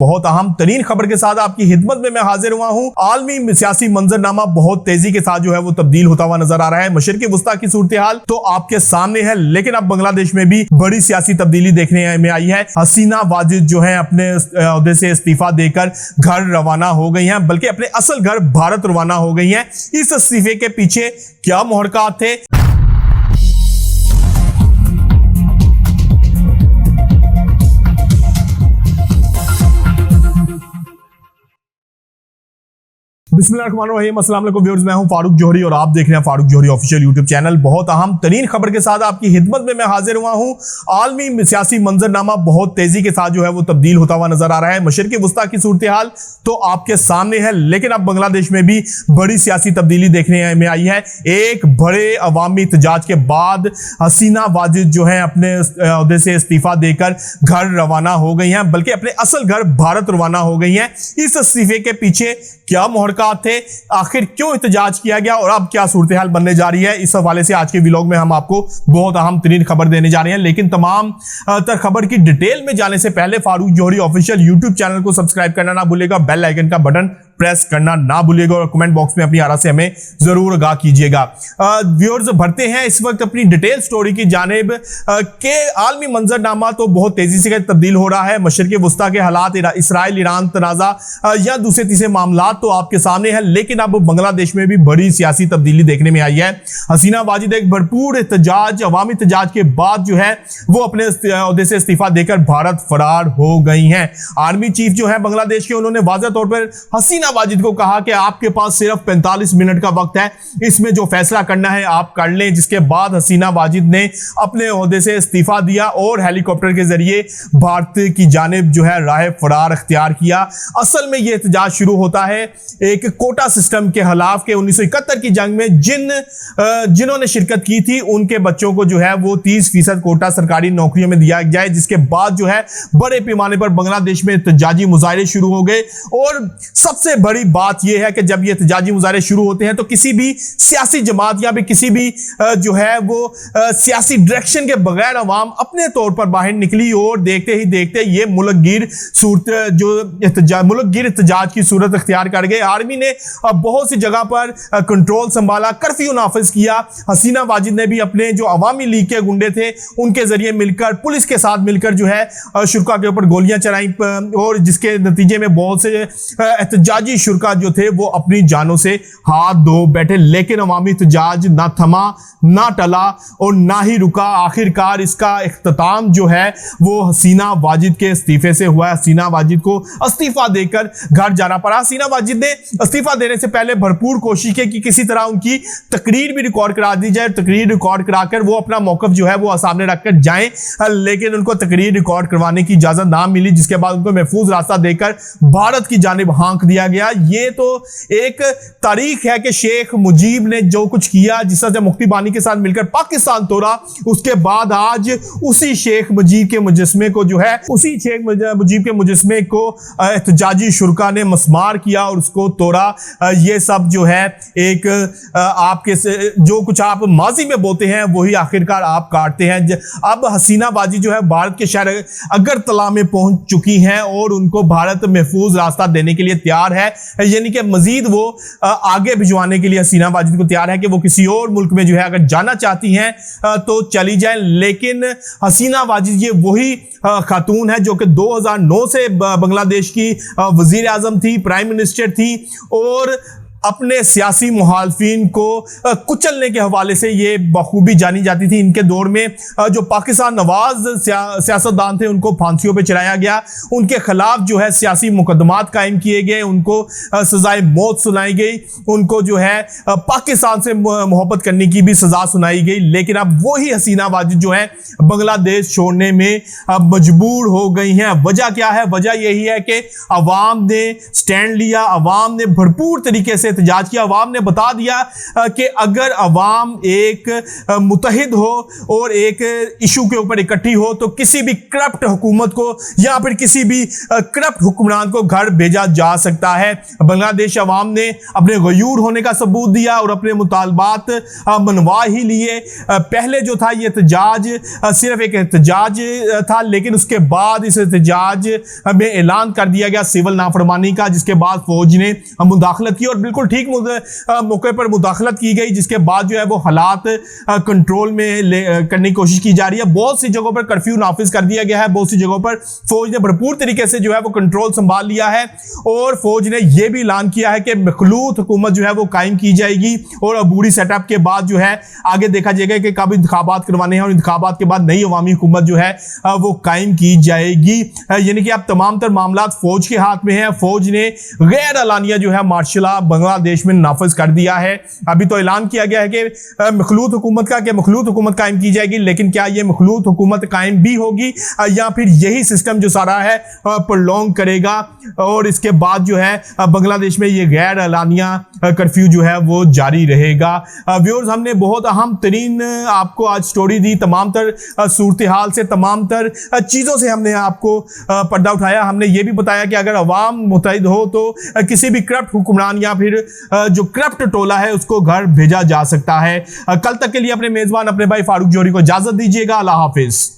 बहुत अहम तरीन खबर के साथ आपकी खिदमत में मैं हाजिर हुआ हूं। आलमी सियासी मंजरनामा बहुत तेजी के साथ जो है वो तब्दील होता हुआ नजर आ रहा है। मशरिकी वस्ता की सूरत हाल तो आपके सामने है, लेकिन अब बांग्लादेश में भी बड़ी सियासी तब्दीली देखने में आई है। हसीना वाजिद जो है अपने ओहदे से इस्तीफा देकर घर रवाना हो गई हैं, बल्कि अपने असल घर भारत रवाना हो गई हैं। इस इस्तीफे के पीछे क्या मुहरकात थे, बिस्मिल्लाहिर्रहमानिर्रहीम, अस्सलाम वालेकुम व्यूअर्स, मैं हूं फारूक जौहरी और आप देख रहे हैं फारूक जौहरी ऑफिशियल यूट्यूब चैनल। बहुत अहम तरीन खबर के साथ आपकी खिदमत में मैं हाजिर हुआ हूं। आलमी सियासी मंजरनामा बहुत तेजी के साथ जो है वो तब्दील होता हुआ नजर आ रहा है। मशरिकी वस्ता की सूरत हाल तो आपके सामने है, लेकिन अब बांग्लादेश में भी बड़ी सियासी तब्दीली देखने में आई है। एक बड़े अवामी एहतजाज के बाद हसीना वाजिद जो है अपने ओहदे से इस्तीफा देकर घर रवाना हो गई हैं, बल्कि अपने असल घर भारत रवाना हो गई हैं। इस इस्तीफे के पीछे क्या मुहरकात थे, आखिर क्यों एहतजाज किया गया और अब क्या सूरत हाल बनने जा रही है, इस हवाले से आज के व्लॉग में हम आपको बहुत अहम तरीन खबर देने जा रहे हैं। लेकिन तमाम तर खबर की डिटेल में जाने से पहले फारूक जौहरी ऑफिशियल यूट्यूब चैनल को सब्सक्राइब करना ना भूलिएगा, बेल आइकन का बटन प्रेस करना ना भूलिएगा और कमेंट बॉक्स में अपनी आरा से हमें जरूर आगाह कीजिएगा। व्यूअर्स, बढ़ते हैं इस वक्त अपनी डिटेल स्टोरी की जानिब के आलमी मंजरनामा तो बहुत तेजी से तब्दील हो रहा है। मशरिकी वस्ता के हालात, इसराइल ईरान तनाज़ा या दूसरे तीसरे मामला तो आपके सामने है, लेकिन अब बांग्लादेश में भी बड़ी सियासी तब्दीली देखने में आई है। हसीना वाजिद एक भरपूर एहतजाज, अवामी एहतजाज के बाद जो है वो अपने ओहदे से इस्तीफा देकर भारत फरार हो गई हैं। आर्मी चीफ जो है बांग्लादेश के, उन्होंने वाज़ेह तौर पर हसीना वाजिद को कहा कि आपके पास सिर्फ 45 मिनट का वक्त है, इसमें जो फैसला करना है आप कर लें। जिसके बाद हसीना वाजिद ने अपने ओहदे से इस्तीफा दिया और हेलीकॉप्टर के जरिए भारत की जानिब जो है राह फरार अख्तियार किया। असल में यह एहतजाज शुरू होता है एक कोटा सिस्टम के खिलाफ के 1971 की जंग में जिन्होंने शिरकत की थी उनके बच्चों को जो है वो 30% कोटा सरकारी नौकरियों में दिया जाए। जिसके बाद जो है बड़े पैमाने पर बांग्लादेश में एहतजाजी मुजाहरे शुरू हो गए। और सबसे बड़ी बात यह है कि जब ये एहतजाजी मुजाहरे शुरू होते हैं तो किसी भी सियासी जमात या भी किसी भी जो है वो सियासी डायरेक्शन के बगैर अवाम अपने तौर पर बाहर निकली और देखते ही देखते ये मुल्कगीर एहतजाज की सूरत अख्तियार कर गए। आर्मी ने बहुत सी जगह पर कंट्रोल संभाला, कर्फ्यू नाफिज किया। हसीना वाजिद ने भी अपने जो अवामी लीग के गुंडे थे उनके जरिए मिलकर, पुलिस के साथ मिलकर जो है शुरा के ऊपर गोलियां चलाई और जिसके नतीजे में बहुत से एहतजाजी शुरा जो थे वो अपनी जानों से हाथ धो बैठे। लेकिन अवामी एहतजाज ना थमा, ना टला और ना ही रुका। आखिरकार इसका इख्तिताम जो है वो हसीना वाजिद के इस्तीफे से हुआ। हसीना वाजिद को इस्तीफा देकर घर जाना पड़ा। हसीना वाजिद ने इस्तीफा देने से पहले भरपूर कोशिश की कि किसी तरह उनकी तकरीर भी रिकॉर्ड करा दी जाए। तकरीर रिकॉर्ड कराकर वो अपना मौकफ जो है वो सामने रखकर जाएं, लेकिन उनको तकरीर रिकॉर्ड करवाने की इजाजत ना मिली। जिसके बाद उनको महफूज रास्ता देकर भारत की जानिब हाँक दिया गया। ये तो एक तारीख है कि शेख मुजीब ने जो कुछ किया, जिस तरह से मुफ्ती बानी के साथ मिलकर पाकिस्तान तोड़ा, उसके बाद आज उसी शेख मुजीब के मुजस्मे को जो है, उसी शेख मुजीब के मुजस्मे को एहतजाजी शुरा ने मस्मार किया और उसको तोड़ा। ये सब जो है एक आपके जो कुछ आप माजी में बोलते हैं वही आखिरकार आप काटते हैं। अब हसीना वाजिद जो है भारत के शहर अगरतला में पहुंच चुकी हैं और उनको भारत महफूज रास्ता देने के लिए तैयार है। यानी कि मजीद वो आगे भिजवाने के लिए हसीना वाजिद को तैयार है कि वो किसी और मुल्क में जो है अगर जाना चाहती हैं तो चली जाएं। लेकिन हसीना वाजिद ये वही खातून है जो कि 2009 से बांग्लादेश की वजीर आजम थी, प्राइम मिनिस्टर थी और अपने सियासी मुखालिफिन को कुचलने के हवाले से ये बखूबी जानी जाती थी। इनके दौर में जो पाकिस्तान नवाज सियासतदान थे उनको फांसियों पे चढ़ाया गया, उनके खिलाफ जो है सियासी मुकदमात कायम किए गए, उनको सजाए मौत सुनाई गई, उनको जो है पाकिस्तान से मोहब्बत करने की भी सजा सुनाई गई। लेकिन अब वही हसीना वाजिद जो है बांग्लादेश छोड़ने में मजबूर हो गई हैं। वजह क्या है? वजह यही है कि अवाम ने स्टैंड लिया, अवाम ने भरपूर तरीके से एहतजाज किया। अवाम ने बता दिया कि अगर अवाम एक मुतहिद हो और एक इशू के ऊपर इकट्ठी हो तो किसी भी करप्ट हुकूमत को या फिर किसी भी करप्ट हुक्मरान को घर भेजा जा सकता है। बांग्लादेश अवाम ने अपने गयूर होने का सबूत दिया और अपने मुतालबात मनवा ही लिए। पहले जो था ये एहतजाज सिर्फ एक एहतजाज था, लेकिन उसके बाद इस एहतजाज में ऐलान कर दिया गया सिविल नाफरमानी का, जिसके बाद फौज ने मुदाखलत की और बिल्कुल ठीक मौके पर मुदाखलत की गई, जिसके बाद जो है वो हालात कंट्रोल में करने की कोशिश की जा रही है। बहुत सी जगहों पर कर्फ्यू नाफिज कर दिया गया है, बहुत सी जगहों पर फौज ने भरपूर तरीके से जो है वो कंट्रोल संभाल लिया है और फौज ने यह भी ऐलान किया है कि मखलूत हुकूमत जो है वो कायम की जाएगी और अबूरी सेटअप के बाद जो है आगे देखा जाएगा कि कब इंतखाबात करवाने हैं और इंतखाबात के बाद नई अवामी हुकूमत जो है वो कायम की जाएगी। यानी कि अब तमाम तर मामला फौज के हाथ में है। फौज ने गैर अलानिया जो है मार्शल लॉ बांग्लादेश में नाफिज कर दिया है। अभी तो ऐलान किया गया है कि मखलूत हुकूमत का, कि मखलूत हुकूमत कायम की जाएगी, लेकिन क्या ये मखलूत हुकूमत कायम भी होगी या फिर यही सिस्टम जो सारा है प्रोलॉन्ग करेगा और इसके बाद जो है बांग्लादेश में ये गैर अलानिया कर्फ्यू जो है वो जारी रहेगा। व्यूअर्स, हमने बहुत अहम तरीन आपको आज स्टोरी दी, तमाम तर सूरत हाल से, तमाम तर चीज़ों से हमने आपको पर्दा उठाया। हमने ये भी बताया कि अगर अवाम मुतहिद हो तो किसी भी करप्ट हुक्मरान या फिर जो करप्ट टोला है उसको घर भेजा जा सकता है। कल तक के लिए अपने मेजबान अपने भाई फारूक जोहरी को इजाजत दीजिएगा। अल्लाह हाफिज।